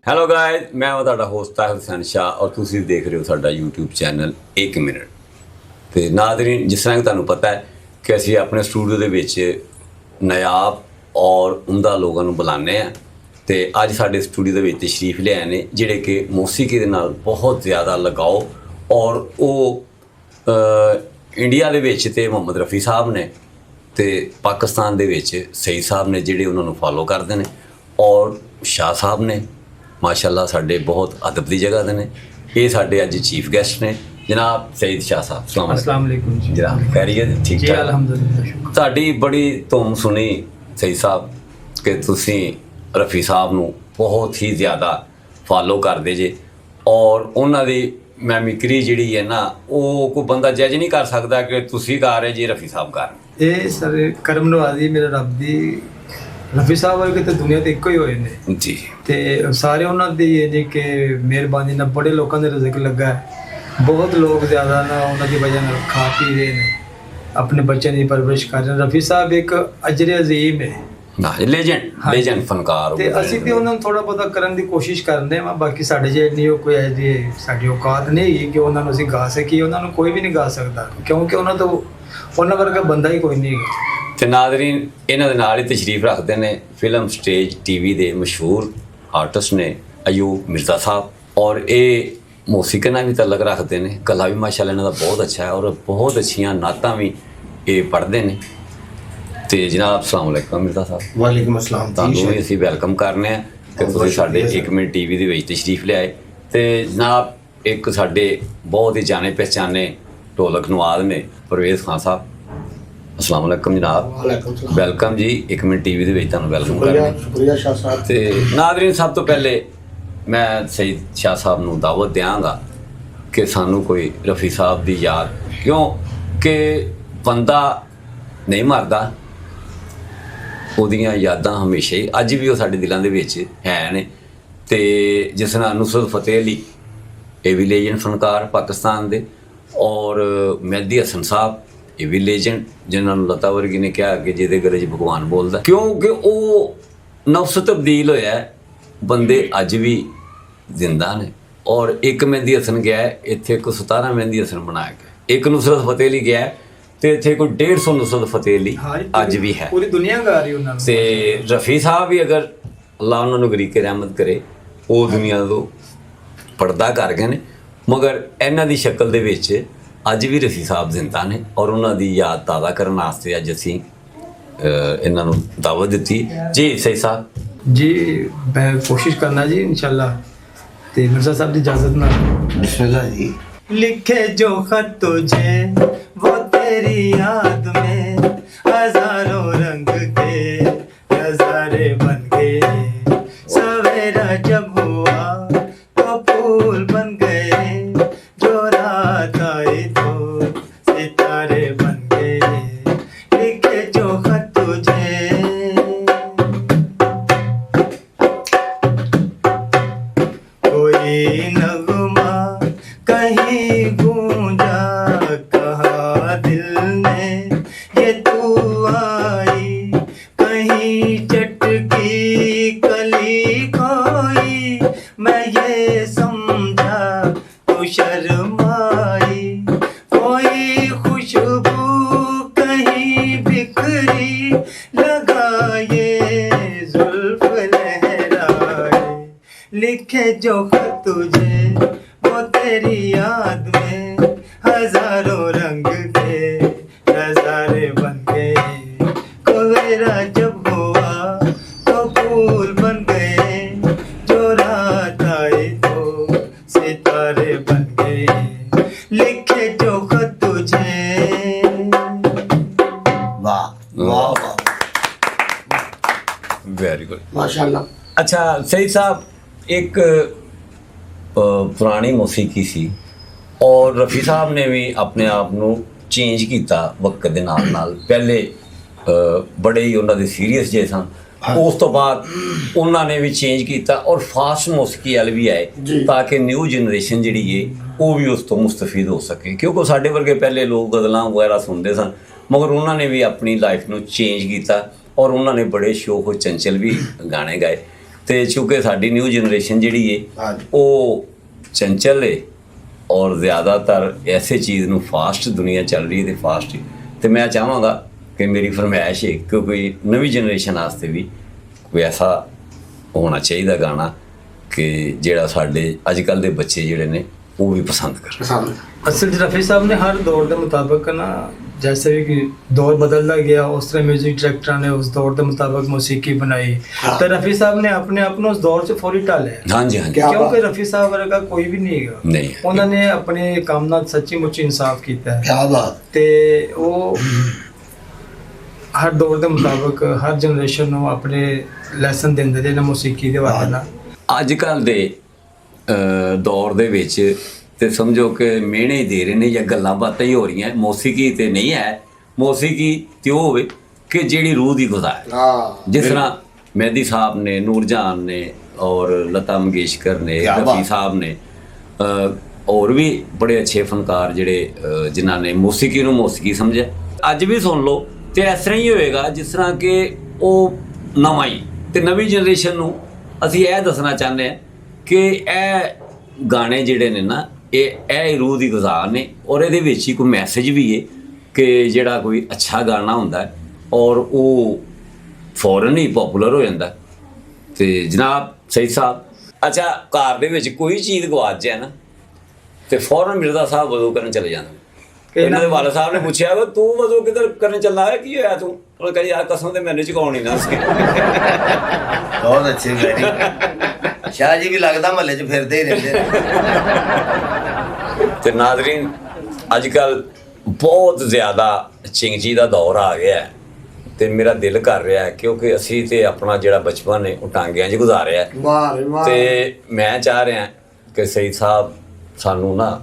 Hello guys, ਮੈਂ ਹਾਂ ਤੁਹਾਡਾ ਹੋਸਟ ਤਾਹਿਰ ਹੁਸੈਨ ਸ਼ਾਹ ਔਰ ਤੁਸੀਂ ਦੇਖ ਰਹੇ ਹੋ ਸਾਡਾ YouTube ਚੈਨਲ 1 ਮਿੰਟ। ਤੇ ਨਾਜ਼ਰੀਨ, ਜਿਸ ਤਰ੍ਹਾਂ ਕਿ ਤੁਹਾਨੂੰ ਪਤਾ ਹੈ ਕਿ ਅਸੀਂ ਆਪਣੇ ਸਟੂਡੀਓ ਦੇ ਵਿੱਚ ਨਾਯਾਬ ਔਰ ਉਮਦਾ ਲੋਕਾਂ ਨੂੰ ਬੁਲਾਉਂਦੇ ਹਾਂ। ਤੇ ਅੱਜ ਸਾਡੇ ਸਟੂਡੀਓ ਦੇ ਵਿੱਚ ਤਸ਼ਰੀਫ ਲਿਆਏ ਨੇ ਜਿਹੜੇ ਕਿ ਮੌਸੀਕੀ ਦੇ ਨਾਲ ਬਹੁਤ ਜ਼ਿਆਦਾ ਲਗਾਓ ਔਰ ਉਹ ਇੰਡੀਆ ਦੇ ਵਿੱਚ ਤੇ ਮੁਹੰਮਦ ਰਫੀ ਸਾਹਿਬ ਨੇ ਤੇ ਪਾਕਿਸਤਾਨ ਦੇ ਵਿੱਚ ਸਈਦ ਸਾਹਿਬ ਨੇ ਜਿਹੜੇ ਉਹਨਾਂ ਨੂੰ ਫੋਲੋ ਕਰਦੇ ਨੇ ਔਰ ਸ਼ਾਹ ਸਾਹਿਬ ਨੇ ਮਾਸ਼ਾਅੱਲਾ ਸਾਡੇ ਬਹੁਤ ਅਦਬ ਦੀ ਜਗ੍ਹਾ ਦੇ ਨੇ। ਇਹ ਸਾਡੇ ਅੱਜ ਚੀਫ ਗੈਸਟ ਨੇ ਜਨਾਬ ਸਈਦ ਸ਼ਾਹ ਸਾਹਿਬ। अस्सलाम वालेकुम जी। ਜਨਾਬ ਖੈਰੀਅਤ? ਠੀਕ जी ਠਾਕ अल्हम्दुलिल्लाह। ਤੁਹਾਡੀ ਬੜੀ ਧੂਮ ਸੁਣੀ ਸਈਦ ਸਾਹਿਬ ਕਿ ਤੁਸੀਂ ਰਫੀ ਸਾਹਿਬ ਨੂੰ ਬਹੁਤ ਹੀ ਜ਼ਿਆਦਾ ਫਾਲੋ ਕਰਦੇ ਜੇ ਔਰ ਉਹਨਾਂ ਦੀ ਮੈਮਿਕਰੀ ਜਿਹੜੀ ਹੈ ਨਾ ਉਹ ਕੋਈ ਬੰਦਾ ਜੱਜ ਨਹੀਂ ਕਰ ਸਕਦਾ ਕਿ ਤੁਸੀਂ ਗਾ ਰਹੇ ਜੀ ਰਫੀ ਸਾਹਿਬ ਗਾ ਰਹੇ। ਇਹ ਸਰ ਕਰਮ ਨਵਾਜ਼ੀ ਮੇਰੇ ਰੱਬ ਦੀ। ਰਫੀ ਸਾਹਿਬ ਵਰਗੇ ਤੇ ਦੁਨੀਆ ਤੇ ਇੱਕੋ ਹੀ ਹੋਏ ਨੇ ਜੀ ਤੇ ਸਾਰੇ ਉਹਨਾਂ ਦੀ ਇਹ ਜੀ ਕਿ ਮਿਹਰਬਾਨੀ ਨਾਲ ਬੜੇ ਲੋਕਾਂ ਦੇ ਰਿਜ਼ਕ ਲੱਗਾ ਹੈ। ਬਹੁਤ ਲੋਕ ਜ਼ਿਆਦਾ ਨਾ ਉਹਨਾਂ ਦੀ ਵਜ੍ਹਾ ਨਾਲ ਖਾ ਪੀ ਰਹੇ ਨੇ, ਆਪਣੇ ਬੱਚਿਆਂ ਦੀ ਪਰਵਰਿਸ਼ ਕਰ ਰਹੇ ਨੇ। ਰਫੀ ਸਾਹਿਬ ਇੱਕ ਅਜਰ ਅਜ਼ੀਮ ਹੈ ਨਾ, ਲੈਜੈਂਡ ਫਨਕਾਰ ਤੇ ਅਸੀਂ ਤੇ ਉਹਨਾਂ ਨੂੰ ਥੋੜਾ ਬਹੁਤਾ ਕਰਨ ਦੀ ਕੋਸ਼ਿਸ਼ ਕਰਦੇ ਹਾਂ। ਬਾਕੀ ਸਾਡੇ ਜੇ ਨਹੀਂ ਕੋਈ ਹੈ ਜੀ ਸਾਡੀ ਔਕਾਤ ਨਹੀਂ ਹੈਗੀ ਕਿ ਉਹਨਾਂ ਨੂੰ ਅਸੀਂ ਗਾ ਸਕੀਏ। ਉਹਨਾਂ ਨੂੰ ਕੋਈ ਵੀ ਨਹੀਂ ਗਾ ਸਕਦਾ ਕਿਉਂਕਿ ਉਹਨਾਂ ਵਰਗਾ ਬੰਦਾ ਹੀ ਕੋਈ ਨਹੀਂ ਹੈਗਾ। ਤੇ ਨਾਜ਼ਰੀਨ, ਇਹਨਾਂ ਦੇ ਨਾਲ ਹੀ ਤਸ਼ਰੀਫ ਰੱਖਦੇ ਨੇ ਫਿਲਮ ਸਟੇਜ ਟੀਵੀ ਦੇ ਮਸ਼ਹੂਰ ਆਰਟਿਸਟ ਨੇ ਅਯੂਬ ਮਿਰਜ਼ਾ ਸਾਹਿਬ ਔਰ ਇਹ ਮੌਸੀਕੀ ਨਾਲ ਵੀ ਤਾਲੁਕ ਰੱਖਦੇ ਨੇ। ਗਲਾ ਵੀ ਮਾਸ਼ਾਅੱਲਾ ਇਹਨਾਂ ਦਾ ਬਹੁਤ ਅੱਛਾ ਹੈ ਔਰ ਬਹੁਤ ਅੱਛੀਆਂ ਨਾਤਾਂ ਵੀ ਇਹ ਪੜ੍ਹਦੇ ਨੇ। ਤੇ ਜਨਾਬ ਅਸਲਾਮ ਵਾਲੇਕੁਮ ਮਿਰਜ਼ਾ ਸਾਹਿਬ। ਵਾਲੇਕੁਮ ਅਸਲਾਮ। ਤੁਹਾਨੂੰ ਵੀ ਅਸੀਂ ਵੈਲਕਮ ਕਰਨੇ ਆ ਕਿ ਤੁਸੀਂ ਸਾਡੇ 1 ਮਿੰਟ ਟੀਵੀ ਦੇ ਵਿੱਚ ਤਸ਼ਰੀਫ ਲਿਆਏ। ਤੇ ਜਨਾਬ ਇੱਕ ਸਾਡੇ ਬਹੁਤ ਹੀ ਜਾਣੇ ਪਹਿਚਾਨੇ ਢੋਲਕ ਨਵਾਜ਼ ਨੇ ਪਰਵੇਜ਼ ਖਾਨ ਸਾਹਿਬ। ਅਸਲਾਮ ਵਾਲੇਕੁਮ ਜਨਾਬ। ਵਾਲੇਕੁਮ ਸਲਾਮ। ਵੈਲਕਮ ਜੀ 1 ਮਿੰਟ ਟੀਵੀ ਦੇ ਵਿੱਚ ਤੁਹਾਨੂੰ ਵੈਲਕਮ ਕਰਨੇ। ਸ਼ੁਕਰੀਆ ਸ਼ਾਹ ਸਾਹਿਬ। ਤੇ ਨਾਜ਼ਰੀਨ, ਸਭ ਤੋਂ ਪਹਿਲੇ ਮੈਂ ਸਈਦ ਸ਼ਾਹ ਸਾਹਿਬ ਨੂੰ ਦਾਵਤ ਦਿਆਂਗਾ ਕਿ ਸਾਨੂੰ ਕੋਈ ਰਫੀ ਸਾਹਿਬ ਦੀ ਯਾਦ, ਕਿਉਂਕਿ ਬੰਦਾ ਨਹੀਂ ਮਰਦਾ, ਉਹਦੀਆਂ ਯਾਦਾਂ ਹਮੇਸ਼ਾ ਹੀ ਅੱਜ ਵੀ ਉਹ ਸਾਡੇ ਦਿਲਾਂ ਦੇ ਵਿੱਚ ਹੈ ਨੇ। ਤੇ ਜਿਸ ਨਾਲ ਨੁਸਰਤ ਫਤਿਹ ਅਲੀ, ਇਹ ਵੀ ਲੈਜੈਂਡ ਫਨਕਾਰ ਪਾਕਿਸਤਾਨ ਦੇ, ਔਰ ਮਹਿਦੀ ਹਸਨ ਸਾਹਿਬ ਇਹ ਵੀ ਲੈਜੈਂਡ, ਜਿਨ੍ਹਾਂ ਨੂੰ ਲਤਾ ਵਰਗੀ ਨੇ ਕਿਹਾ ਕਿ ਜਿਹਦੇ ਘਰ 'ਚ ਭਗਵਾਨ ਬੋਲਦਾ, ਕਿਉਂਕਿ ਉਹ ਨਫਸ ਤਬਦੀਲ ਹੋਇਆ। ਬੰਦੇ ਅੱਜ ਵੀ ਜ਼ਿੰਦਾ ਨੇ ਔਰ ਇੱਕ ਮਹਿੰਦੀ ਹਸਨ ਗਿਆ ਇੱਥੇ ਇੱਕ 17 ਮਹਿੰਦੀ ਹਸਨ ਬਣਾਇਆ ਗਿਆ, ਇੱਕ ਨੁਸਰਤ ਫਤਿਹ ਅਲੀ ਗਿਆ ਤੇ ਇੱਥੇ ਕੋਈ 150 ਨੁਸਰਤ ਫਤਿਹ ਅਲੀ ਅੱਜ ਵੀ ਹੈ। ਪੂਰੀ ਦੁਨੀਆ ਗਾ ਰਹੀ ਉਹਨਾਂ ਨੂੰ। ਤੇ ਰਫੀ ਸਾਹਿਬ ਵੀ ਅਗਰ ਅੱਲਾਹ ਉਹਨਾਂ ਨੂੰ ਗਰੀਕੇ ਰਹਿਮਤ ਕਰੇ ਉਹ ਦੁਨੀਆ ਤੋਂ ਪਰਦਾ ਕਰ ਗਏ ਨੇ, ਮਗਰ ਇਹਨਾਂ ਦੀ ਸ਼ਕਲ ਦੇ ਵਿੱਚ ਅੱਜ ਵੀ ਰਫੀ ਸਾਹਿਬ ਜ਼ਿੰਦਾ ਨੇ ਔਰ ਉਹਨਾਂ ਦੀ ਯਾਦ ਤਾਜ਼ਾ ਕਰਨ ਵਾਸਤੇ ਅੱਜ ਅਸੀਂ ਇਹਨਾਂ ਨੂੰ ਦਾਵਤ ਦਿੱਤੀ। ਜੀ ਸਹੀ ਸਾਹਿਬ ਜੀ ਮੈਂ ਕੋਸ਼ਿਸ਼ ਕਰਨਾ ਜੀ इंशाल्लाह। ਤੇ ਮਿਰਜ਼ਾ ਸਾਹਿਬ ਦੀ ਇਜਾਜ਼ਤ ਨਾਲ बिस्मिल्लाह जी। लिखे जो खत तुझे वो तेरी याद में हजारों रंग के नजारे बन गए। सवेरा जब हुआ तो फूल बन गए, जो रात आई तो सितारे बन गए। लिखे जो खत तुझे कोई नगमा कहीं गूंजा, कहा दिल ने ये तू आई, कहीं चटकी कली खोई, मैं ये समझा तू शर्माई। कोई खुशबू कहीं बिखरी, लगा ये जुल्फ लहराए। लिखे जो खत तुझे वो तेरी याद में हजारों रंग के नजारे बन गए। कोवेरा जब हुआ तो फूल बन गए, जो रात आई तो सितारे बन गए। लिखे जो खत तुझे। वाह वाह वाह ਵੈਰੀ ਗੁੱਡ। माशाल्लाह। ਅੱਛਾ ਸਈਦ ਸਾਹਿਬ, ਇੱਕ ਪੁਰਾਣੀ ਮੌਸੀਕੀ ਸੀ ਔਰ ਰਫੀ ਸਾਹਿਬ ਨੇ ਵੀ ਆਪਣੇ ਆਪ ਨੂੰ ਚੇਂਜ ਕੀਤਾ ਵਕਤ ਦੇ ਨਾਲ ਨਾਲ। ਪਹਿਲੇ ਬੜੇ ਹੀ ਉਹਨਾਂ ਦੇ ਸੀਰੀਅਸ ਜੇ ਸਨ, ਉਸ ਤੋਂ ਬਾਅਦ ਉਹਨਾਂ ਨੇ ਵੀ ਚੇਂਜ ਕੀਤਾ ਔਰ ਫਾਸਟ ਮੌਸੀਕੀ ਵੱਲ ਵੀ ਆਏ ਤਾਂ ਕਿ ਨਿਊ ਜਨਰੇਸ਼ਨ ਜਿਹੜੀ ਹੈ ਉਹ ਵੀ ਉਸ ਤੋਂ ਮੁਸਤਫੀਦ ਹੋ ਸਕੇ। ਕਿਉਂਕਿ ਸਾਡੇ ਵਰਗੇ ਪਹਿਲੇ ਲੋਕ ਗਜ਼ਲਾਂ ਵਗੈਰਾ ਸੁਣਦੇ ਸਨ, ਮਗਰ ਉਹਨਾਂ ਨੇ ਵੀ ਆਪਣੀ ਲਾਈਫ ਨੂੰ ਚੇਂਜ ਕੀਤਾ ਔਰ ਉਹਨਾਂ ਨੇ ਬੜੇ ਸ਼ੌਕ ਚੰਚਲ ਵੀ ਗਾਣੇ ਗਾਏ। ਤੇ ਚूंकि ਸਾਡੀ ਨਿਊ ਜਨਰੇਸ਼ਨ ਜਿਹੜੀ ਏ ਹਾਂਜੀ। ਉਹ ਚੰਚਲ ਏ ਔਰ ਜ਼ਿਆਦਾਤਰ ਐਸੇ ਚੀਜ਼ ਨੂੰ ਫਾਸਟ ਦੁਨੀਆ ਚੱਲ ਰਹੀ ਹੈ ਤੇ ਫਾਸਟ ਤੇ ਮੈਂ ਚਾਹਾਂਗਾ ਕਿ ਮੇਰੀ ਫਰਮਾਇਸ਼ ਹੈ ਕਿ ਕੋਈ ਨਵੀਂ ਜਨਰੇਸ਼ਨ ਵਾਸਤੇ ਵੀ ਕੋਈ ਐਸਾ ਹੋਣਾ ਚਾਹੀਦਾ ਗਾਣਾ ਕਿ ਜਿਹੜਾ ਸਾਡੇ ਅੱਜ ਕੱਲ੍ਹ ਦੇ ਬੱਚੇ ਜਿਹੜੇ ਨੇ वो भी पसंद कर। असल रफ़ी साहब ने हर दौर के मुताबिक ना जैसे भी कि दौर बदलता गया उस तरह म्यूजिक डायरेक्टर ने उस दौर के मुताबिक मौसीकी बनाई। तो रफ़ी साहब ने अपने आप उस दौर से फौरी टाले। हाँ जी हाँ जी। क्योंकि रफ़ी साहब वर्गा कोई भी नहीं है, नहीं उन्होंने अपने काम नाल सच्ची मुच्ची इंसाफ किया है। क्या बात। ते वो हर दौर के मुताबिक हर जनरेशन को अपने लैसन देंदे रहे ना मौसीकी दे वास्ते ना। ਅੱਜ ਕੱਲ੍ਹ ਦੇ ਦੌਰ ਦੇ ਵਿੱਚ ਤੇ ਸਮਝੋ ਕਿ ਮਿਹਣੇ ਹੀ ਦੇ ਰਹੇ ਨੇ ਜਾਂ ਗੱਲਾਂ ਬਾਤਾਂ ਹੀ ਹੋ ਰਹੀਆਂ। ਮੌਸੀਕੀ ਤੇ ਨਹੀਂ ਹੈ, ਮੌਸੀਕੀ ਤੇ ਉਹ ਹੋਵੇ ਕਿ ਜਿਹੜੀ ਰੂਹ ਦੀ ਗੁਜ਼ਾ ਹੈ। ਹਾਂ, ਜਿਸ ਤਰ੍ਹਾਂ ਮਹਿੰਦੀ ਸਾਹਿਬ ਨੇ, ਨੂਰਜਾਨ ਨੇ ਔਰ ਲਤਾ ਮੰਗੇਸ਼ਕਰ ਨੇ, ਰਫੀ ਸਾਹਿਬ ਨੇ, ਹੋਰ ਵੀ ਬੜੇ ਅੱਛੇ ਫਨਕਾਰ ਜਿਹੜੇ ਜਿਨ੍ਹਾਂ ਨੇ ਮੌਸੀਕੀ ਨੂੰ ਮੌਸੀਕੀ ਸਮਝਿਆ। ਅੱਜ ਵੀ ਸੁਣ ਲਓ ਤੇ ਇਸ ਤਰ੍ਹਾਂ ਹੀ ਹੋਏਗਾ ਜਿਸ ਤਰ੍ਹਾਂ ਕਿ ਉਹ ਨਵਾਂ ਹੀ ਤੇ ਨਵੀਂ ਜਨਰੇਸ਼ਨ ਨੂੰ ਅਸੀਂ ਇਹ ਦੱਸਣਾ ਚਾਹੁੰਦੇ ਹਾਂ ਕਿ ਇਹ ਗਾਣੇ ਜਿਹੜੇ ਨੇ ਨਾ ਇਹ ਰੂਹ ਦੀ ਗੁਜ਼ਾ ਨੇ ਔਰ ਇਹਦੇ ਵਿੱਚ ਹੀ ਕੋਈ ਮੈਸੇਜ ਵੀ ਹੈ ਕਿ ਜਿਹੜਾ ਕੋਈ ਅੱਛਾ ਗਾਣਾ ਹੁੰਦਾ ਹੈ ਔਰ ਉਹ ਫੌਰਨ ਹੀ ਪਪੂਲਰ ਹੋ ਜਾਂਦਾ। ਤੇ ਜਨਾਬ ਸਈਦ ਸਾਹਿਬ, ਅੱਛਾ ਘਰ ਦੇ ਵਿੱਚ ਕੋਈ ਚੀਜ਼ ਗਵਾਚ ਜਾਏ ਨਾ ਤੇ ਫੌਰਨ ਮਿਰਜ਼ਾ ਸਾਹਿਬ ਵਜ਼ੂ ਕਰਨ ਚਲੇ ਜਾਂਦੇ। ਇਹਨਾਂ ਦੇ ਵਾਲਾ ਸਾਹਿਬ ਨੇ ਪੁੱਛਿਆ ਕਿ ਤੂੰ ਵਜ਼ੂ ਕਿੱਧਰ ਕਰਨ ਚੱਲਾ ਹੈ, ਕੀ ਹੋਇਆ ਤੂੰ? ਉਹ ਕਹਿੰਦੀ ਯਾਰ ਕਸਮ ਤੇ ਮੈਨੂੰ ਝੁਕਾਉਣੀ ਨਾ ਸੀ। ਬਹੁਤ ਅੱਛੀ ਗਾੜੀ। ਸ਼ਾਹ ਜੀ ਵੀ ਲੱਗਦਾ ਮਹੱਲੇ 'ਚ ਫਿਰਦੇ ਹੀ ਰਹਿੰਦੇ ਨੇ। ਤੇ ਨਾਜ਼ਰੀਨ, ਅੱਜ ਕੱਲ੍ਹ ਬਹੁਤ ਜ਼ਿਆਦਾ ਚਿੰਗਜੀ ਦਾ ਦੌਰ ਆ ਗਿਆ ਹੈ ਤੇ ਮੇਰਾ ਦਿਲ ਕਰ ਰਿਹਾ ਹੈ ਕਿਉਂਕਿ ਅਸੀਂ ਤੇ ਆਪਣਾ ਜਿਹੜਾ ਬਚਪਨ ਹੈ ਉਹ ਟਾਂਗਿਆਂ 'ਚ ਗੁਜ਼ਾਰਿਆ ਤੇ ਮੈਂ ਚਾਹ ਰਿਹਾ ਕਿ ਸਈਦ ਸਾਹਿਬ ਸਾਨੂੰ ਨਾ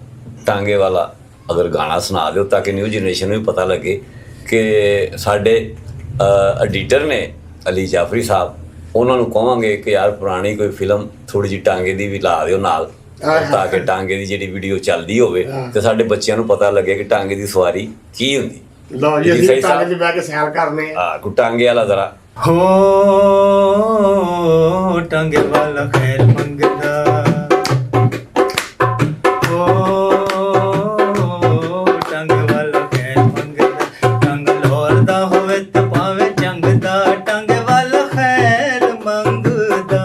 ਟਾਂਗੇ ਵਾਲਾ ਅਗਰ ਗਾਣਾ ਸੁਣਾ ਦਿਓ ਤਾਂ ਕਿ ਨਿਊ ਜਨਰੇਸ਼ਨ ਨੂੰ ਵੀ ਪਤਾ ਲੱਗੇ ਕਿ ਸਾਡੇ ਐਡੀਟਰ ਨੇ ਅਲੀ ਜਾਫਰੀ ਸਾਹਿਬ, ਉਹਨਾਂ ਨੂੰ ਕਹਾਂਗੇ ਕਿ ਯਾਰ ਪੁਰਾਣੀ ਕੋਈ ਫਿਲਮ ਥੋੜ੍ਹੀ ਜਿਹੀ ਟਾਂਗੇ ਦੀ ਵੀ ਲਾ ਦਿਓ ਨਾਲ ਤਾਂ ਕਿ ਟਾਂਗੇ ਦੀ ਜਿਹੜੀ ਵੀਡੀਓ ਚੱਲਦੀ ਹੋਵੇ ਤੇ ਸਾਡੇ ਬੱਚਿਆਂ ਨੂੰ ਪਤਾ ਲੱਗੇ ਕਿ ਟਾਂਗੇ ਦੀ ਸਵਾਰੀ ਕੀ ਹੁੰਦੀ। ਲਓ ਜੀ ਅਸੀਂ ਟਾਂਗੇ 'ਚ ਬਹਿ ਕੇ ਸੈਰ ਕਰਨੇ ਆ। ਕੋਈ ਟਾਂਗੇ ਵਾਲਾ ਜ਼ਰਾ ਹੋ ਟਾਂਗੇ ਵਾਲਾ ਖੈਰ ਮੰਗਦਾ, ਹੋ ਟਾਂਗੇ ਵਾਲਾ ਖੈਰ ਮੰਗਦਾ, ਟੰਗ ਲੋਰਦਾ ਹੋਵੇ ਤੇ ਭਾਵੇਂ ਚੰਗਦਾ, ਟਾਂਗੇ ਵਾਲਾ ਖੈਰ ਮੰਗਦਾ,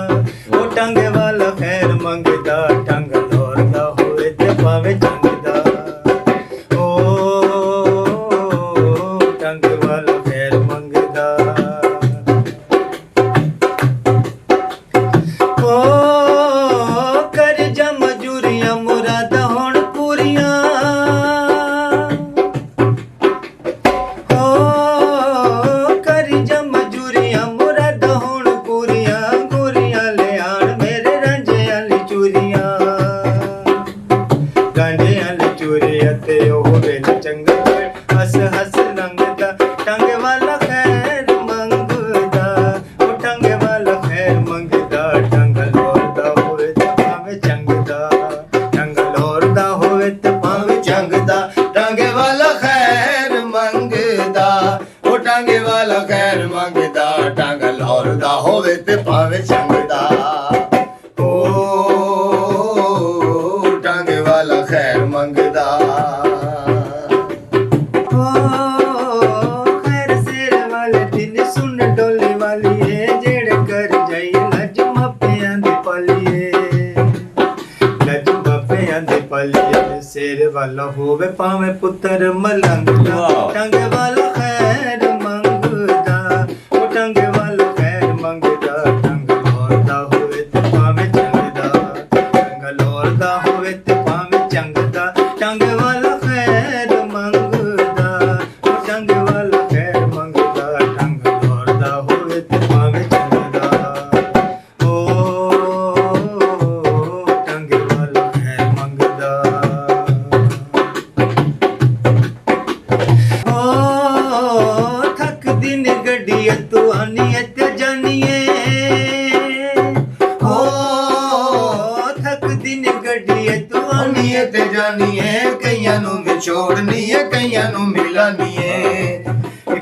ਉਹ ਟਾਂਗੇ ਵਾਲਾ ਖੈਰ ਮੰਗਦਾ, ਟੰਗ ਲੋਰਦਾ ਹੋਵੇ ਤੇ ਭਾਵੇਂ ਚੰਗਦਾ, ਟੰਗ ਵਾਲਾ ਖੈਰ ਮੰਗਦਾ। ਕਰ ਜਾ ਮਜੂਰੀਆਂ ਮੁਰਾਦਾਂ ਹੁਣ ਪੂਰੀਆਂ, ਕਰ ਜਾ ਮਜੂਰੀਆਂ ਮੁਰਾਦਾਂ ਹੁਣ ਪੂਰੀਆਂ, ਗੋਰੀਆਂ ਲਿਆਣ ਮੇਰੇ ਰਾਂਝਿਆਂ ਲਈ ਚੂਰੀਆਂ, ਰਾਂਝਿਆਂ ਲਈ ਚੂਰੀਆਂ ਤੇ ਉਹ ਵੇਲੇ ਚੰਗਾ ਹੱਸ ਹੱਸ ਲੰਘਦਾ, ਟੰਗ ਵਾਲਾ ਖੈਰ ਮੰਗਦਾ, ਉਹ ਟੰਗ ਵਾਲਾ ਖੈਰ ਮੰਗਦਾ, ਟੰਗ ਲੋਰਦਾ ਹੋਵੇ ਤੇ ਭਾਵੇਂ ਚੰਗਦਾ, ਟੰਗ ਲੋਰਦਾ ਹੋਵੇ ਤੇ ਭਾਵੇਂ ਚੰਗਦਾ, ਟੰਗ ਵਾਲਾ ਖੈਰ ਮੰਗਦਾ, ਉਹ ਟੰਗ ਵਾਲਾ ਖੈਰ ਮੰਗਦਾ, ਟੰਗ ਲੋਰਦਾ ਹੋਵੇ ਤੇ ਭਾਵੇਂ ਚੰਗਦਾ, ਉਹ ਟੰਗ ਵਾਲਾ ਖੈਰ ਮੰਗਦਾ। ਖੈਰ ਸਿਰ ਵਾਲੇ ਦਿਨ ਸੁਣ ਡੋਲੇ ਵਾਲੀ ਏ, ਜਿਹੜੇ ਕਰ ਜਾਈ ਲੱਜ ਮਾਪਿਆਂ ਦੀ ਪਲੀਏ, ਲੱਜ ਮਾਪਿਆਂ ਦੀ ਪਲੀਏ, ਸਿਰ ਵਾਲਾ ਹੋਵੇ ਭਾਵੇਂ ਪੁੱਤਰ ਮਲੰਗ ਦਾ, ਟੰਗ ਵਾਲਾ ਖੈਰ ਮੰਗਦਾ, ਉਹ ਟੰਗ ਵਾਲਾ ਖੈਰ ਮੰਗਦਾ, ਟੰਗ ਲੋਰਦਾ ਹੋਵੇ ਤੇ ਭਾਵੇਂ ਚੰਗਦਾ, ਟੰਗ ਲੋਰਦਾ ਹੋਵੇ ਤੇ ਭਾਵੇਂ ਚੰਗਦਾ, ਟੰਗ ਵਾਲਾ ਖੈਰ ਮੰਗਦਾ, ਉਹ ਟੰਗ ਵਾਲਾ ਖੈਰ ਮੰਗਦਾ, ਟੰਗ ਲੋਰਦਾ ਹੋਵੇ ਤੇ ਭਾਵੇਂ ਚੰਗਦਾ, ਉਹ ਟੰਗ ਵਾਲਾ ਖੈਰ ਮੰਗਦਾ। ਥੱਕਦੀ ਨੀ ਗੱਡੀ ਤੂੰ ਆਨੀਏ ਤੇ ਜਾਨੀਏ, ਥੱਕਦੀ ਨੀ ਗੱਡੀ ਤੂੰ ਆਨੀਏ ਤੇ ਜਾਨੀਏ, ਕਈਆਂ ਨੂੰ ਵਿਛੋੜਨੀਏ ਕਈਆਂ ਨੂੰ ਮਿਲਾਨੀਏ,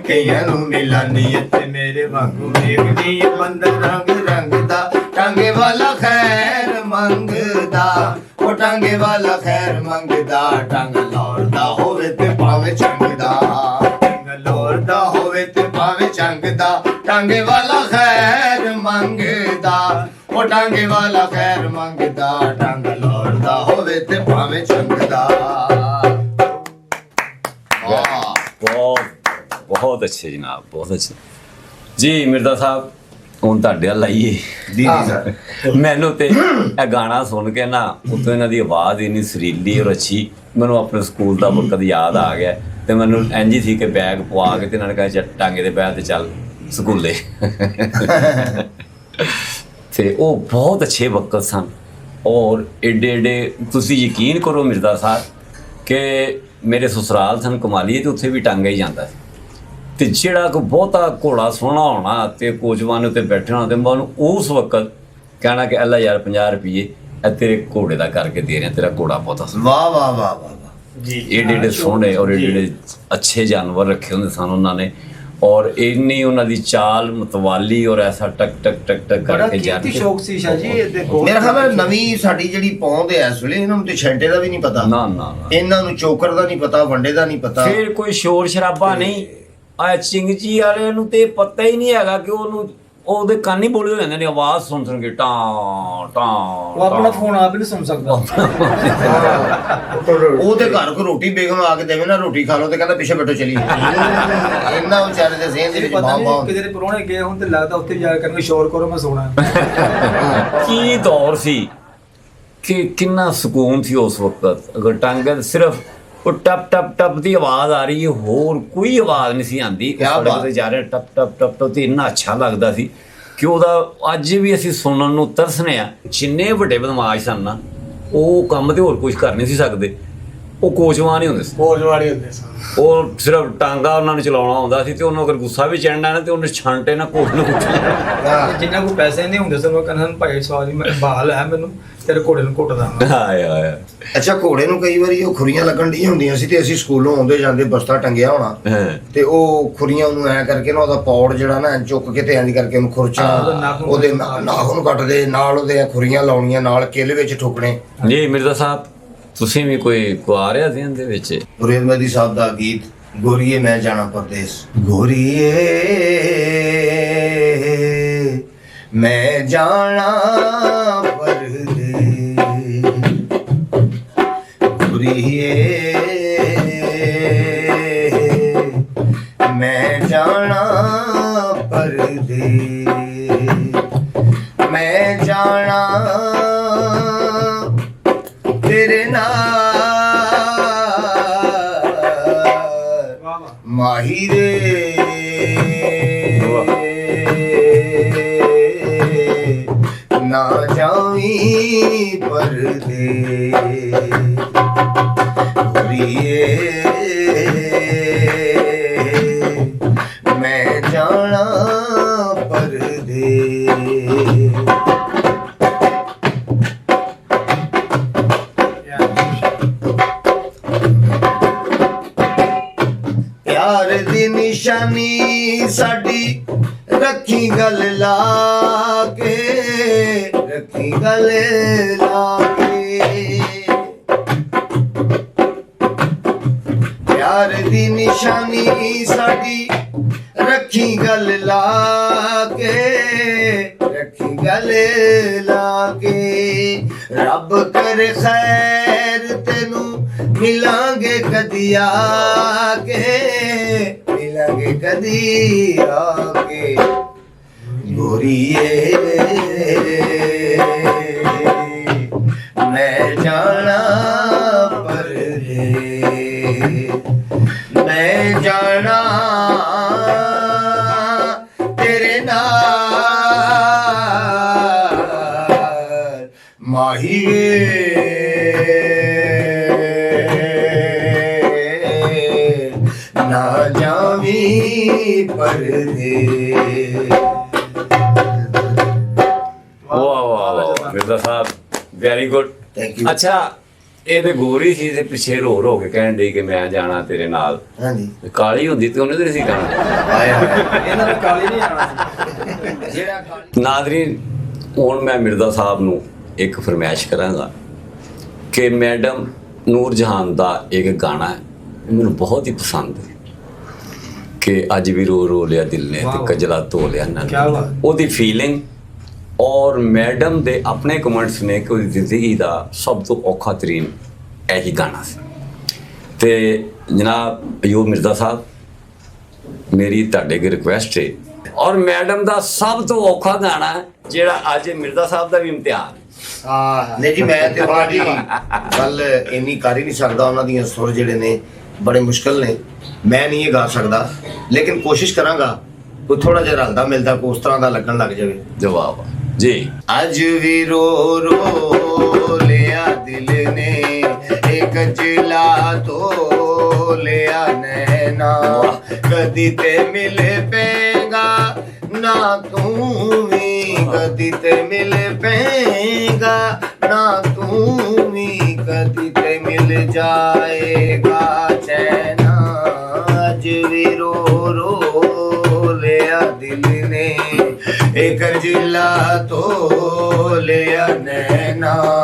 ਕਈਆਂ ਨੂੰ ਮਿਲਾਨੀਏ ਤੇ ਮੇਰੇ ਵਾਂਗੂ ਵੇਖਦੀ ਏ ਬੰਦਾ ਰੰਗ ਰੰਗ ਦਾ, ਟਾਂਗੇ ਵਾਲਾ ਖੈਰ ਮੰਗਦਾ ਉਹ ਟਾਂਗੇ ਵਾਲਾ ਖੈਰ ਮੰਗਦਾ ਟੰਗ ਲੋੜਦਾ ਹੋਵੇ ਤੇ ਭਾਵੇਂ ਚੰਗਦਾ ਟੰਗ ਲੋੜਦਾ ਹੋਵੇ ਤੇ ਭਾਵੇਂ ਚੰਗਦਾ ਟਾਂਗੇ ਵਾਲਾ ਖੈਰ ਮੰਗਦਾ ਉਹ ਟਾਂਗੇ ਵਾਲਾ ਖੈਰ ਮੰਗਦਾ ਟੰਗ ਲੋੜਦਾ ਹੋਵੇ ਤੇ ਭਾਵੇਂ ਚੰਗਦਾ ਵਾਹ ਬਹੁਤ ਅੱਛੇ ਜਨਾਬ, ਬਹੁਤ ਅੱਛੇ ਜੀ। ਮਿਰਜ਼ਾ ਸਾਹਿਬ ਹੁਣ ਤੁਹਾਡੇ ਵੱਲ ਆਈਏ। ਦੀਦੀ ਸਰ ਮੈਨੂੰ ਤੇ ਇਹ ਗਾਣਾ ਸੁਣ ਕੇ ਨਾ ਉਤੋਂ ਇਹਨਾਂ ਦੀ ਆਵਾਜ਼ ਇੰਨੀ ਸੁਰੀਲੀ ਔਰ ਅੱਛੀ, ਮੈਨੂੰ ਆਪਣੇ ਸਕੂਲ ਦਾ ਵਕਤ ਯਾਦ ਆ ਗਿਆ ਤੇ ਮੈਨੂੰ ਇੰਝ ਹੀ ਸੀ ਕਿ ਬੈਗ ਪਵਾ ਕੇ ਤੇ ਇਹਨਾਂ ਨੇ ਕਿਹਾ ਟਾਂਗੇ ਦੇ ਬੈਗ ਤੇ ਚੱਲ ਸਕੂਲੇ। ਤੇ ਉਹ ਬਹੁਤ ਅੱਛੇ ਵਕਤ ਸਨ ਔਰ ਏਡੇ ਏਡੇ, ਤੁਸੀਂ ਯਕੀਨ ਕਰੋ ਮਿਰਜ਼ਾ ਸਾਹਿਬ ਕਿ ਮੇਰੇ ਸਸੁਰਾਲ ਸਨ ਕਮਾਲੀਏ ਤੇ ਉੱਥੇ ਵੀ ਟਾਂਗਾ ਹੀ ਜਾਂਦਾ ਸੀ ਤੇ ਜਿਹੜਾ ਕੋਈ ਬਹੁਤਾ ਘੋੜਾ ਸੋਹਣਾ ਹੋਣਾ ਤੇ ਕੋਚਵਾਨ ਉੱਤੇ ਬੈਠੇ ਹੋਣਾ ਤੇ ਮੈਂ ਉਹਨੂੰ ਉਸ ਵਕਤ ਕਹਿਣਾ ਕਿ ਅੱਲਾ ਯਾਰ 50 ਰੁਪਏ ਇਹ ਤੇਰੇ ਘੋੜੇ ਦਾ ਕਰਕੇ ਦੇ ਰਿਹਾ, ਤੇਰਾ ਘੋੜਾ ਬਹੁਤਾ ਸੋਹਣਾ। ਵਾਹ ਵਾਹ ਵਾਹ ਵਾਹ ਜੀ ਏਡੇ ਏਡੇ ਸੋਹਣੇ ਔਰ ਏਡੇ ਏਡੇ ਅੱਛੇ ਜਾਨਵਰ ਰੱਖੇ ਹੁੰਦੇ ਸਨ ਉਹਨਾਂ ਨੇ ਔਰ ਇੰਨੀ ਉਹਨਾਂ ਦੀ ਚਾਲ ਮਤਵਾਲੀ ਔਰ ਐਸਾ ਟਕ ਟਕ ਟਕ ਟਕ ਬੜਾ ਕਰਕੇ ਕੀਮਤੀ ਸ਼ੌਕ ਸੀ ਸ਼ਾਹ ਜੀ ਇਹਦੇ ਕੋਲ। ਮੇਰਾ ਖਿਆਲ ਹੈ ਨਵੀਂ ਸਾਡੀ ਜਿਹੜੀ ਪਹੁੰਚ ਹੈ ਇਸ ਵੇਲੇ ਇਹਨਾਂ ਨੂੰ ਤੇ ਛੈਂਟੇ ਦਾ ਵੀ ਨਹੀਂ ਪਤਾ, ਨਾ ਨਾ ਨਾ। ਇਹਨਾਂ ਨੂੰ ਚੋਕਰ ਦਾ ਨਹੀਂ ਪਤਾ, ਵੰਡੇ ਦਾ ਨਹੀਂ ਪਤਾ। ਫਿਰ ਕੋਈ ਸ਼ੋਰ ਸ਼ਰਾਬਾ ਨਹੀਂ। ਆ ਚਿੰਗਜੀ ਵਾਲਿਆਂ ਨੂੰ ਤੇ ਪਤਾ ਹੀ ਨਹੀਂ ਹੈਗਾ ਕਿ ਉਹਨੂੰ ਉਹਦੇ ਕੰਨ ਹੀ ਬੋਲੇ ਹੋ ਜਾਂਦੇ ਨੇ, ਆਵਾਜ਼ ਸੁਣ ਸੁਣ ਕੇ ਟਾਂ ਟਾਂ। ਉਹ ਆਪਣਾ ਫੋਨ ਆਪ ਹੀ ਨਹੀਂ ਸੁਣ ਸਕਦਾ। ਉਹਦੇ ਘਰ ਕੋ ਰੋਟੀ ਬੇਗਮ ਆ ਕੇ ਦੇਵੇ ਨਾ, ਰੋਟੀ ਖਾ ਲਓ ਤੇ ਕਹਿੰਦਾ ਪਿੱਛੇ ਬੈਠੋ ਚਲੀ। ਇਹਨਾਂ ਵਿਚਾਰੇ ਦੇ ਜ਼ਿਹਨ ਦੇ ਵਿੱਚ ਪਤਾ ਬਾਹ ਨਹੀਂ ਬਾਹ ਕਿਤੇ ਦੇ ਪਰੋਣੇ ਗਏ ਹੁਣ ਤੇ ਲੱਗਦਾ ਉੱਥੇ ਜਾ ਕੇ ਕਰਨਗੇ ਸ਼ੋਰ ਕਰੋ ਮੈਂ ਸੋਣਾ। ਕੀ ਦੌਰ ਸੀ ਕਿ ਕਿੰਨਾ ਸਕੂਨ ਸੀ ਉਸ ਵਕਤ। ਅਗਰ ਟਾਂਗੇ ਸਿਰਫ ਉਹ ਟਪ ਟਪ ਟਪ ਦੀ ਆਵਾਜ਼ ਆ ਰਹੀ ਹੈ, ਹੋਰ ਕੋਈ ਆਵਾਜ਼ ਨਹੀਂ ਸੀ ਆਉਂਦੀ। ਸੜਕ ਤੇ ਜਾ ਰਹੇ ਟਪ ਟਪ ਟਪ ਟਪ ਤੇ ਇੰਨਾ ਅੱਛਾ ਲੱਗਦਾ ਸੀ ਕਿ ਉਹਦਾ ਅੱਜ ਵੀ ਅਸੀਂ ਸੁਣਨ ਨੂੰ ਤਰਸਨੇ ਆ। ਜਿੰਨੇ ਵੱਡੇ ਬਦਮਾਸ਼ ਸਨ ਨਾ ਉਹ ਕੰਮ ਤੇ ਹੋਰ ਕੁਝ ਕਰ ਨਹੀਂ ਸੀ ਸਕਦੇ, ਉਹ ਕੋਚਵਾਨ ਹੀ ਹੁੰਦੇ ਸੀ। ਫੌਜਵਾੜੀ ਹੁੰਦੇ ਸਨ। ਉਹ ਸਿਰਫ ਟਾਂਗਾ ਉਹਨਾਂ ਨੂੰ ਚਲਾਉਣਾ ਆਉਂਦਾ ਸੀ ਤੇ ਉਹਨੂੰ ਅਗਰ ਗੁੱਸਾ ਵੀ ਚੜਨਾ ਨਾ ਤੇ ਉਹਨੇ ਛਾਂਟੇ ਨਾ ਕੋਲ ਨੂੰ ਕੁੱਟ ਲੈਣਾ। ਜਿੰਨਾ ਕੋ ਪੈਸੇ ਨਹੀਂ ਹੁੰਦੇ ਸਨ ਉਹ ਕਹਿੰਦੇ ਭਾਈ ਸਵਾਰੀ ਮੈਂ ਬਹਾਲ ਹੈ ਮੈਨੂੰ ਤੇਰੇ ਘੋੜੇ ਨੂੰ ਘੁੱਟਦਾ। ਆਇਆ ਆਇਆ ਅੱਛਾ ਘੋੜੇ ਨੂੰ ਕਈ ਵਾਰੀ ਉਹ ਖੁਰੀਆਂ ਲੱਗਣ ਡੀਆਂ ਹੁੰਦੀਆਂ ਸੀ ਤੇ ਅਸੀਂ ਸਕੂਲੋਂ ਆਉਂਦੇ ਜਾਂਦੇ ਬਸਤਾ ਟੰਗਿਆ ਹੋਣਾ ਤੇ ਉਹ ਖੁਰੀਆਂ ਉਹਨੂੰ ਐ ਕਰਕੇ ਨਾ ਉਹਦਾ ਪੌੜ ਜਿਹੜਾ ਨਾ ਚੁੱਕ ਕੇ ਤੇ ਇੰਜ ਕਰਕੇ ਉਹਨੂੰ ਖੁਰਚਣਾ, ਉਹਦੇ ਨਾਖੂਨ ਕੱਟਦੇ ਨਾਲ ਉਹਦੇ ਖੁਰੀਆਂ ਲਾਉਣੀਆਂ, ਨਾਲ ਕਿੱਲ ਵਿੱਚ ਠੋਕਣੇ। ਜੀ ਮਿਰਜ਼ਾ ਸਾਹਿਬ ਤੁਸੀਂ ਵੀ ਕੋਈ ਆ ਰਿਹਾ ਸੀ ਇਹਦੇ ਵਿੱਚ? ਗੁਰੇਜ਼ ਮਹਿਦੀ ਸਾਹਿਬ ਦਾ ਗੀਤ ਗੋਰੀਏ ਮੈਂ ਜਾਣਾ ਪਰਦੇਸ। ਗੋਰੀਏ ਮੈਂ ਜਾਣਾ ਪਰਦੇਸ, ਗੋਰੀਏ ਮੈਂ ਜਾਣਾ ਪਰਦੇਸ, ਮੈਂ ਜਾਣਾ ਤੇਰੇ ਨਾਲ ਮਾਹੀ ਰੇ, ਨਾ ਜਾਵੀਂ ਪਰਦੇ ਗੋਰੀਏ ਮੈਂ ਜਾਣਾ ਪਰਦੇ। ਪਿਆਰ ਦੀ ਨਿਸ਼ਾਨੀ ਸਾਡੀ ਰੱਖੀ ਗੱਲ ਲਾ ਕੇ, ਰੱਖੀ ਗੱਲ ਲਾ ਕੇ, ਪਿਆਰ ਦੀ ਨਿਸ਼ਾਨੀ ਸਾਡੀ ਰੱਖੀ ਗੱਲ ਲਾ ਕੇ, ਰੱਖੀ ਗੱਲ ਲਾ ਕੇ। ਰੱਬ ਕਰ ਖੈਰ ਤੈਨੂੰ ਮਿਲਾਂਗੇ ਕਦੀ ਆ ਕੇ, ਮਿਲਾਂਗੇ ਕਦੀ ਆ ਕੇ ਗੋਰੀਏ ਮੈਂ ਜਾਣਾ ਪਰਦੇ, ਮੈਂ ਜਾਣਾ ਤੇਰੇ ਨਾਲ ਮਾਹੀ ਨਾ ਜਾਵੀਂ ਪਰਦੇ। ਵਾਹ ਵਾਹ ਵਾਹ ਮਿਰਜ਼ਾ ਸਾਹਿਬ ਵੈਰੀ ਗੁੱਡ। Thank you. ਅੱਛਾ ਇਹ ਤੇ ਗੋਰੀ ਸੀ ਤੇ ਪਿੱਛੇ ਰੋ ਰੋ ਕੇ ਕਹਿਣ ਡਈ ਕਿ ਮੈਂ ਜਾਣਾ ਤੇਰੇ ਨਾਲ। ਹਾਂਜੀ ਕਾਲੀ ਹੁੰਦੀ ਤੇ ਉਹਨੇ ਤੇ ਨਹੀਂ ਸੀ ਕਹਿਣਾ। ਆਇਆ ਇਹਨਾਂ ਨੇ ਕਾਲੀ ਨਹੀਂ ਆਣਾ ਜਿਹੜਾ ਨਾਜ਼ਰੀਨ ਹੁਣ ਮੈਂ ਮਿਰਜ਼ਾ ਸਾਹਿਬ ਨੂੰ ਇੱਕ ਫਰਮਾਇਸ਼ ਕਰਾਂਗਾ ਕਿ ਮੈਡਮ ਨੂਰ ਜਹਾਨ ਦਾ ਇੱਕ ਗਾਣਾ ਹੈ, ਮੈਨੂੰ ਬਹੁਤ ਹੀ ਪਸੰਦ ਹੈ ਕਿ ਅੱਜ ਵੀ ਰੋ ਰੋ ਲਿਆ ਦਿਲ ਨੇ ਤੇ ਕਜਲਾ ਧੋ ਲਿਆ ਨਨ। ਕਿਆ ਬਾਤ। ਉਹਦੀ ਫੀਲਿੰਗ ਔਰ ਮੈਡਮ ਦੇ ਆਪਣੇ ਕਮੈਂਟਸ ਨੇ ਕਿ ਉਹਦੀ ਜ਼ਿੰਦਗੀ ਦਾ ਸਭ ਤੋਂ ਔਖਾ ਤਰੀਨ ਇਹੀ ਗਾਣਾ ਸੀ। ਤੇ ਜਨਾਬ ਅਯੂਬ ਮਿਰਜ਼ਾ ਸਾਹਿਬ, ਮੇਰੀ ਤੁਹਾਡੇ ਅੱਗੇ ਰਿਕੁਐਸਟ ਹੈ, ਔਰ ਮੈਡਮ ਦਾ ਸਭ ਤੋਂ ਔਖਾ ਗਾਣਾ ਜਿਹੜਾ ਅੱਜ ਮਿਰਜ਼ਾ ਸਾਹਿਬ ਦਾ ਵੀ ਇਮਤਿਹਾਨ ਹੈ। ਨਹੀਂ ਜੀ, ਮੈਂ ਤੇ ਤੁਹਾਡੀ ਗੱਲ ਇੰਨੀ ਕਰ ਹੀ ਨਹੀਂ ਸਕਦਾ। ਉਹਨਾਂ ਦੀਆਂ ਸੁਰ ਜਿਹੜੇ ਨੇ ਬੜੇ ਮੁਸ਼ਕਲ ਨੇ, ਮੈਂ ਨਹੀਂ ਇਹ ਗਾ ਸਕਦਾ, ਲੇਕਿਨ ਕੋਸ਼ਿਸ਼ ਕਰਾਂਗਾ ਕੋਈ ਥੋੜਾ ਜਿਹਾ ਰਲਦਾ ਮਿਲਦਾ ਕੋ ਉਸ ਤਰ੍ਹਾਂ ਦਾ ਲੱਗਣ ਲੱਗ ਜਾਵੇ। ਜਵਾਬ ਜੀ। ਅੱਜ ਵੀ ਰੋ ਰੋ ਲਿਆ ਦਿਲ ਨੇ ਇੱਕ ਜਿਲਾ ਧੋ ਲਿਆ ਨੈਣਾ, ਕਦੀ ਤੇ ਮਿਲ ਪਏਗਾ ਨਾ ਤੂੰ ਵੀ, ਕਦੀ ਤੇ ਮਿਲ ਪਏਗਾ ਨਾ ਤੂੰ ਵੀ, ਕਦੀ ਤੇ ਮਿਲ ਜਾਏਗਾ ਚੈਨਾ। ਅੱਜ ਵੀ ਰੋ ਰੋ ਲਿਆ ਦਿਲ ਨੇ ਇੱਕ ਜਿਲਾ ਧੋ ਲਿਆ ਨੈਣਾ,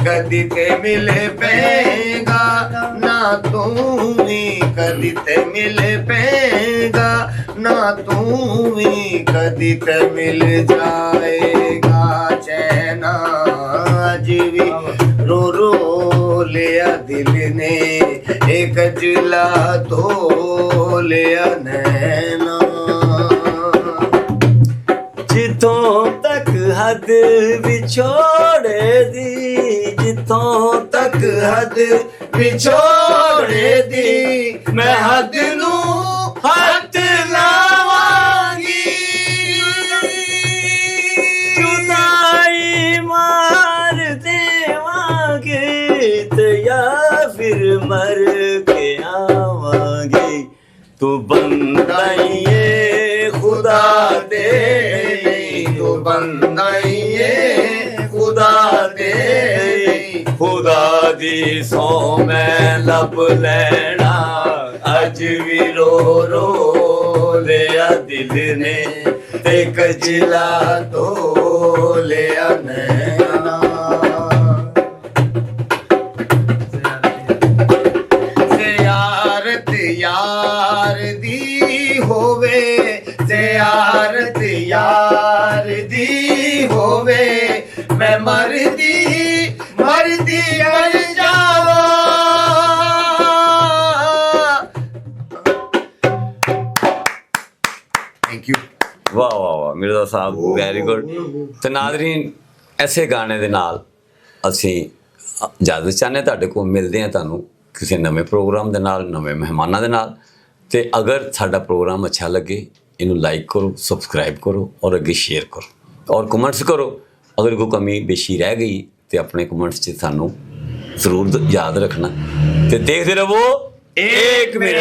ਕਦੀ ਤੇ ਮਿਲ ਪਏਗਾ ਨਾ ਤੂੰ ਵੀ, ਕਦੀ ਤੇ ਮਿਲ ਪਏਗਾ ਨਾ ਤੂੰ ਵੀ, ਕਦੀ ਤੇ ਮਿਲ ਜਾਏਗਾ ਚੈਨਾ। ਅੱਜ ਵੀ ਰੋ ਰੋ ਲਿਆ ਦਿਲ ਨੇ ਇੱਕ ਜਿਲਾ ਧੋ ਲਿਆ ਨੈਣਾ। ਜਿੱਥੋਂ ਤੱਕ ਹੱਦ ਵਿਛੋੜੇ ਦੀ, ਜਿੱਥੋਂ ਤੱਕ ਹੱਦ ਵਿਛੋੜੇ ਦੀ ਮੈਂ ਹੱਦ ਨੂੰ ਹੱਥ ਲਾਵਾਂਗੀ, ਜੁਦਾਈ ਮਾਰ ਦੇਵਾਂਗੇ ਤੇ ਜਾਂ ਫਿਰ ਮਰ ਕੇ ਆਵਾਂਗੇ। ਤੂੰ ਬੰਦਾ ਹੀ ਏ ਖੁਦਾ ਦੇ, ਤੂੰ ਬੰਦਾ ਹੀ ਏ ਖੁਦਾ ਦੇ, ਖੁਦਾ ਦੀ ਸੌ ਮੈਂ ਲੱਭ ਲੈਣਾ। ਅੱਜ ਵੀ ਰੋ ਰੋ ਲਿਆ ਦਿਲ ਨੇ ਤੇ ਕਜਲਾ ਧੋ ਲਿਆ ਨੈਣਾ। ਜ਼ਿਆਰਤ ਯਾਰ ਦੀ ਹੋਵੇ, ਜ਼ਿਆਰਤ ਯਾਰ ਦੀ ਹੋਵੇ, ਮੈਂ ਮਰਦੀ ਮਰਦੀ ਮਰ ਜਾਵਾਂ। Thank you. ਵਾਹ ਵਾਹ ਵਾਹ ਮਿਰਜ਼ਾ ਸਾਹਿਬ, ਵੈਰੀ ਗੁੱਡ। ਤੇ ਨਾਜ਼ਰੀਨ, ਐਸੇ ਗਾਣੇ ਦੇ ਨਾਲ ਅਸੀਂ ਇਜਾਜ਼ਤ ਚਾਹੁੰਦੇ ਤੁਹਾਡੇ ਕੋਲ, ਮਿਲਦੇ ਹਾਂ ਤੁਹਾਨੂੰ ਕਿਸੇ ਨਵੇਂ ਪ੍ਰੋਗਰਾਮ ਦੇ ਨਾਲ, ਨਵੇਂ ਮਹਿਮਾਨਾਂ ਦੇ ਨਾਲ। ਤੇ ਅਗਰ ਸਾਡਾ ਪ੍ਰੋਗਰਾਮ ਅੱਛਾ ਲੱਗੇ, ਇਹਨੂੰ ਲਾਈਕ ਕਰੋ, ਸਬਸਕ੍ਰਾਈਬ ਕਰੋ ਔਰ ਅੱਗੇ ਸ਼ੇਅਰ ਕਰੋ ਔਰ ਕਮੈਂਟਸ ਕਰੋ। ਅਗਰ ਕੋਈ ਕਮੀ ਬੇਸ਼ੀ ਰਹਿ ਗਈ ਤੇ ਆਪਣੇ ਕਮੈਂਟਸ 'ਚ ਸਾਨੂੰ ਜ਼ਰੂਰ ਯਾਦ ਰੱਖਣਾ। ਤੇ ਦੇਖਦੇ ਰਹੋ 1 ਮਿੰਟ।